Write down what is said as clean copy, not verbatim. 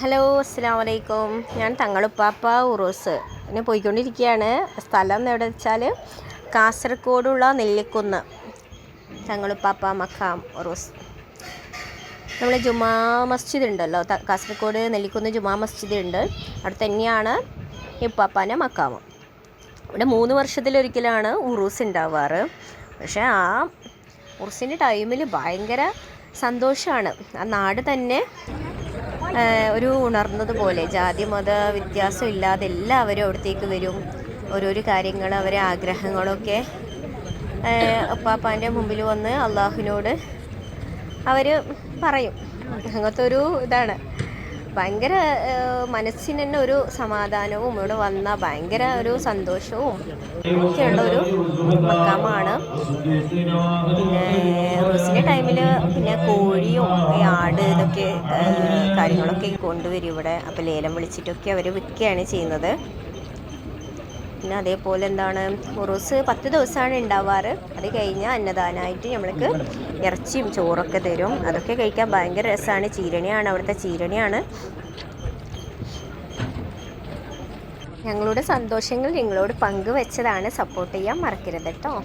Hello, അസ്സലാമു അലൈക്കും. ഞാൻ തങ്ങളുപ്പാപ്പ ഉറൂസ് പോയിക്കൊണ്ടിരിക്കുകയാണ്. സ്ഥലം എവിടെ വെച്ചാൽ കാസർഗോഡുള്ള നെല്ലിക്കുന്ന് തങ്ങളുപ്പാപ്പ മക്കാം ഉറൂസ്. നമ്മൾ ജുമാ മസ്ജിദ് ഉണ്ടല്ലോ, കാസർഗോഡ് നെല്ലിക്കുന്ന് ജുമാ മസ്ജിദ് ഉണ്ട്. അവിടെ തന്നെയാണ് ഉപ്പാപ്പാൻ്റെ മക്കാമ്. ഇവിടെ 3 വർഷത്തിലൊരിക്കലാണ് ഉറൂസ് ഉണ്ടാവാറ്. പക്ഷേ ആ ഉറൂസിൻ്റെ ടൈമിൽ ഭയങ്കര സന്തോഷമാണ്. ആ നാട് തന്നെ ഒരു ഉണർന്നതുപോലെ, ജാതി മത വ്യത്യാസം ഇല്ലാതെ എല്ലാവരും അവിടത്തേക്ക് വരും. ഓരോരോ കാര്യങ്ങൾ, അവരെ ആഗ്രഹങ്ങളൊക്കെ ഉപ്പാപ്പാൻ്റെ മുമ്പിൽ വന്ന് അള്ളാഹുവിനോട് അവർ പറയും. അങ്ങനത്തെ ഒരു ഇതാണ്. ഭയങ്കര മനസ്സിന് തന്നെ ഒരു സമാധാനവും, ഇവിടെ വന്ന ഭയങ്കര ഒരു സന്തോഷവും ഒക്കെയുള്ള ഒരു മക്കാമാണ്. പിന്നെ ഉറൂസിൻ്റെ ടൈമിൽ പിന്നെ കോഴിയും ആട് ഇതൊക്കെ കാര്യങ്ങളൊക്കെ കൊണ്ടുവരും ഇവിടെ. അപ്പോൾ ലേലം വിളിച്ചിട്ടൊക്കെ അവർ വിൽക്കുകയാണ് ചെയ്യുന്നത്. പിന്നെ അതേപോലെ എന്താണ്, ഉറൂസ് 10 ദിവസമാണ് ഉണ്ടാവാറ്. അത് കഴിഞ്ഞാൽ അന്നദാനമായിട്ട് നമ്മൾക്ക് ഇറച്ചിയും ചോറൊക്കെ തരും. അതൊക്കെ കഴിക്കാൻ ഭയങ്കര രസമാണ്. ചീരണിയാണ്, അവിടുത്തെ ചീരണിയാണ്. ഞങ്ങളുടെ സന്തോഷങ്ങൾ നിങ്ങളോട് പങ്കുവെച്ചതാണ്. സപ്പോർട്ട് ചെയ്യാൻ മറക്കരുത് കേട്ടോ.